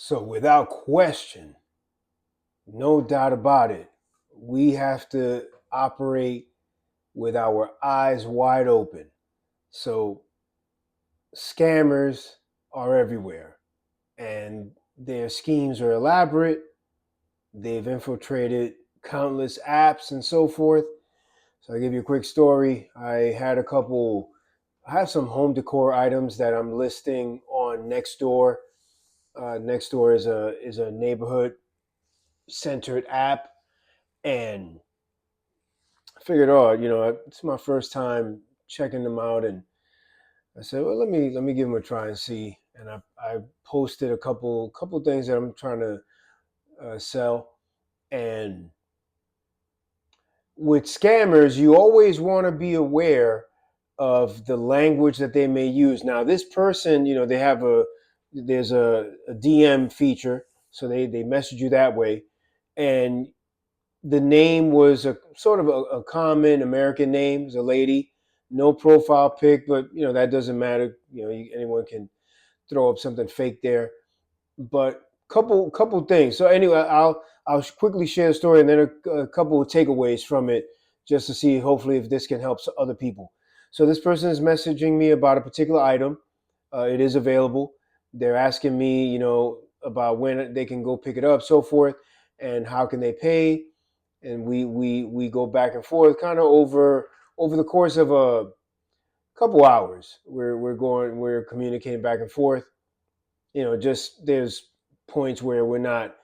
So without question, no doubt about it, we have to operate with our eyes wide open. So scammers are everywhere and their schemes are elaborate. They've infiltrated countless apps and so forth. So I'll give you a quick story. I have some home decor items that I'm listing on Nextdoor. Nextdoor is a neighborhood centered app, and I figured, oh, it's my first time checking them out, and I said, well, let me give them a try and see. And I posted a couple things that I'm trying to sell, and with scammers, you always want to be aware of the language that they may use. Now, this person, they have there's a DM feature, so they message you that way, and the name was a sort of a common American name. It's a lady, no profile pic, but that doesn't matter. Anyone can throw up something fake there. But couple things. So anyway, I'll quickly share the story and then a couple of takeaways from it, just to see hopefully if this can help other people. So this person is messaging me about a particular item. It is available. They're asking me, about when they can go pick it up, so forth, and how can they pay. And we go back and forth, kind of over the course of a couple hours. We're communicating back and forth. Just there's points where we're not.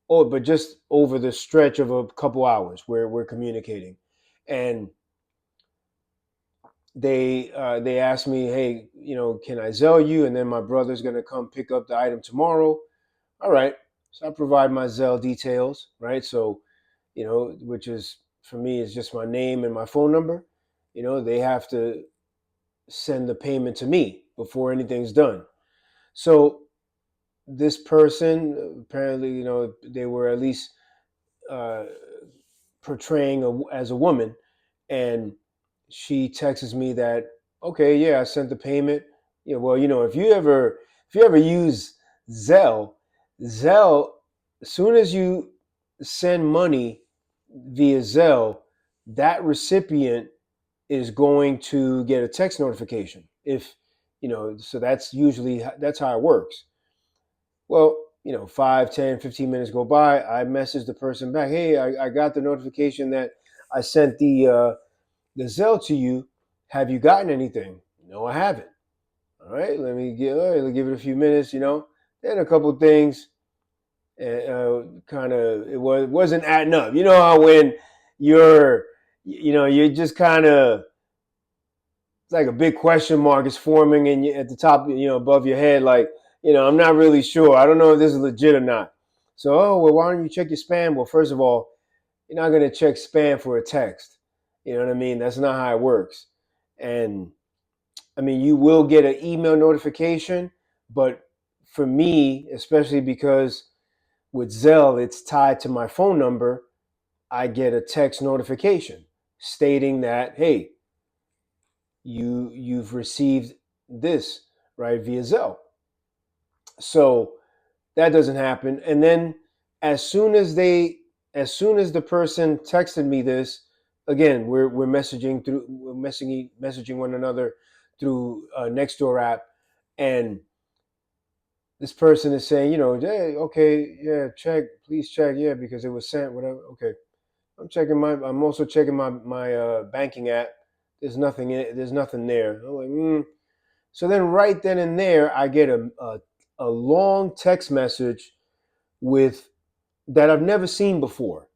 Oh, but just over the stretch of a couple hours where we're communicating, and they asked me, hey, can I Zelle you? And then my brother's gonna come pick up the item tomorrow. All right. So I provide my Zelle details, right? So, which is for me is just my name and my phone number. They have to send the payment to me before anything's done. So this person apparently, they were at least uh, portraying as a woman, and she texts me that, okay, yeah, I sent the payment. Yeah, well, if you ever use Zelle, Zelle, as soon as you send money via Zelle, that recipient is going to get a text notification. If so that's how it works. Well, 5, 10, 15 minutes go by. I message the person back, hey, I got the notification that I sent the Zelle to you. Have you gotten anything? No, I haven't. All right, let me give it a few minutes. Then a couple things, kind of wasn't adding up. You know how when you're you're just kind of, it's like a big question mark is forming at the top, above your head. Like, I'm not really sure. I don't know if this is legit or not. So, oh, well, why don't you check your spam? Well, first of all, you're not going to check spam for a text. You know what I mean? That's not how it works. And I mean, you will get an email notification, but for me, especially because with Zelle, it's tied to my phone number, I get a text notification stating that, hey, you've received this, right, via Zelle. So that doesn't happen. And then as soon as the person texted me this, again, we're messaging one another through Nextdoor app, and this person is saying, hey, okay, yeah, check, please check, yeah, because it was sent, whatever. Okay, I'm also checking my banking app. There's nothing there. I'm like, So then, right then and there, I get a long text message with that I've never seen before.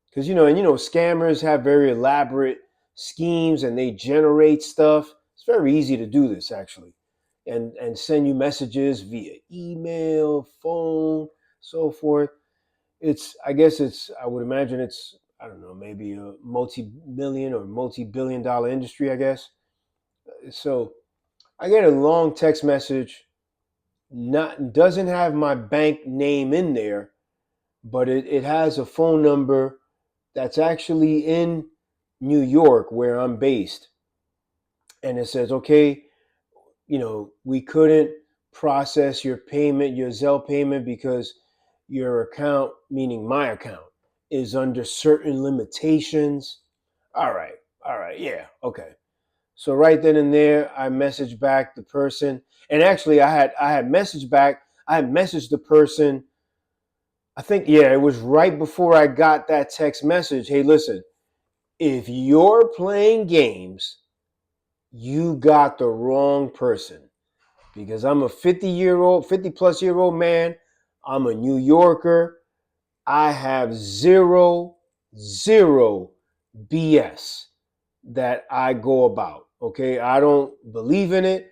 Because scammers have very elaborate schemes and they generate stuff. It's very easy to do this actually, and send you messages via email, phone, so forth. I would imagine it's, I don't know, maybe a multi-million or multi-billion-dollar industry, I guess. So I get a long text message, not doesn't have my bank name in there, but it has a phone number that's actually in New York where I'm based. And it says, okay, we couldn't process your payment, your Zelle payment, because your account, meaning my account, is under certain limitations. All right, all right, yeah, okay. So right then and there, I messaged back the person, and actually, I had messaged back. I had messaged the person. I think, yeah, it was right before I got that text message. Hey, listen, if you're playing games, you got the wrong person, because I'm a 50 plus year old man. I'm a New Yorker. I have zero BS that I go about. Okay. I don't believe in it.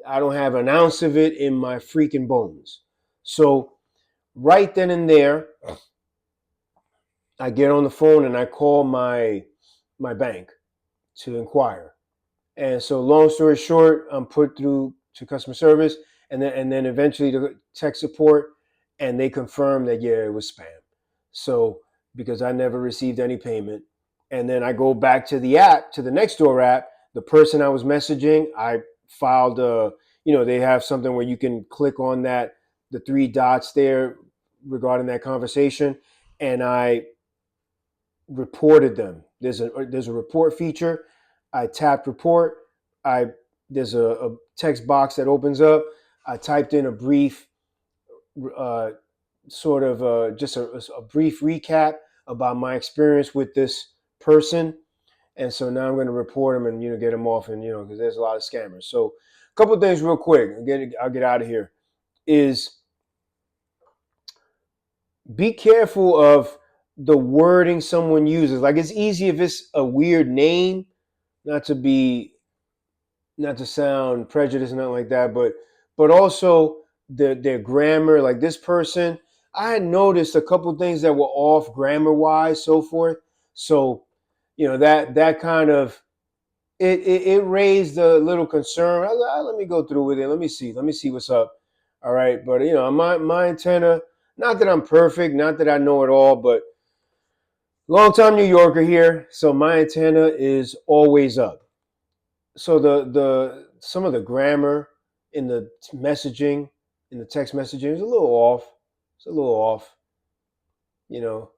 I don't have an ounce of it in my freaking bones. So right then and there, I get on the phone and I call my bank to inquire. And so, long story short, I'm put through to customer service, and then eventually to tech support, and they confirm that, yeah, it was spam. So because I never received any payment, and then I go back to the app, to the Nextdoor app, the person I was messaging, I filed a, they have something where you can click on that, the three dots there regarding that conversation, and I reported them. There's a report feature. I tapped report. I There's a text box that opens up. I typed in a brief, uh, sort of just a brief recap about my experience with this person, and so now I'm going to report them and get them off, and because there's a lot of scammers. So a couple of things real quick. I'll get out of here. Is be careful of the wording someone uses. Like, it's easy if it's a weird name, not to be not to sound prejudiced and nothing like that, but also their grammar. Like, this person, I had noticed a couple things that were off grammar wise, so forth. So that kind of it raised a little concern. Let me go through with it. Let me see what's up. All right, but my antenna. Not that I'm perfect, not that I know it all, but long time New Yorker here, so my antenna is always up. So the some of the grammar in the messaging, in the text messaging, is a little off. It's a little off. You know,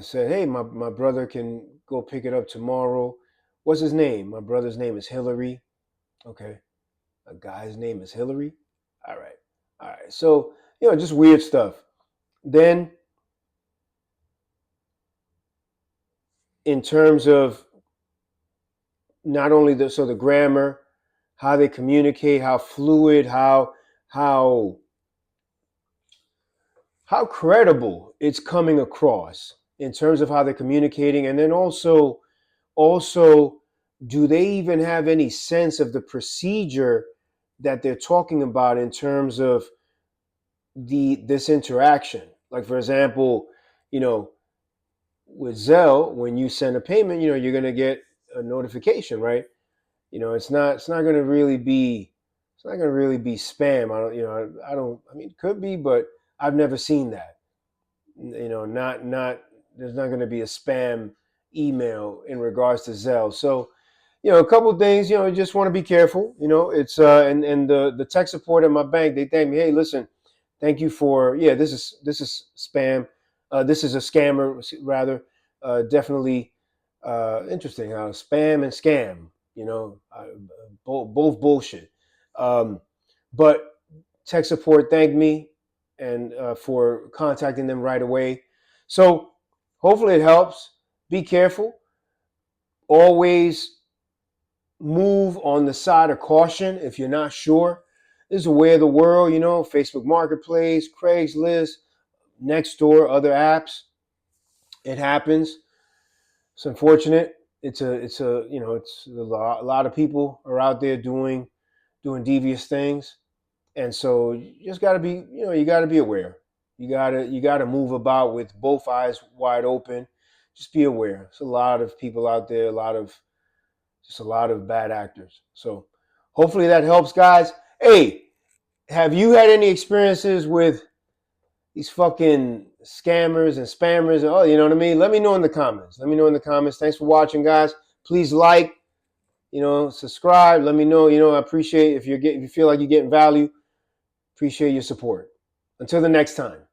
Said, hey, my brother can go pick it up tomorrow. What's his name? My brother's name is Hillary. Okay, a guy's name is Hillary. All right, all right. So just weird stuff. Then, in terms of not only the grammar, how they communicate, how fluid, how how credible it's coming across in terms of how they're communicating, and then also do they even have any sense of the procedure that they're talking about in terms of this interaction. Like, for example, you know with Zelle, when you send a payment, you're going to get a notification, right? It's not going to really be spam. I mean, it could be, but I've never seen that. Not There's not going to be a spam email in regards to Zelle. So a couple of things, you just want to be careful. It's and the tech support at my bank, they thank me, hey, listen, thank you for, yeah, this is spam. This is a scammer, rather. Definitely interesting how spam and scam, both bullshit. Um, but tech support thanked me, and for contacting them right away. So hopefully it helps. Be careful. Always move on the side of caution if you're not sure. This is a way of the world, Facebook Marketplace, Craigslist, Nextdoor, other apps. It happens. It's unfortunate. It's a lot of people are out there doing devious things, and so you just got to be, you got to be aware. You got to move about with both eyes wide open. Just be aware. There's a lot of people out there, a lot of bad actors. So hopefully that helps, guys. Hey, have you had any experiences with these fucking scammers and spammers? Oh, you know what I mean? Let me know in the comments. Thanks for watching, guys. Please like, subscribe. Let me know. I appreciate if you feel like you're getting value. Appreciate your support. Until the next time.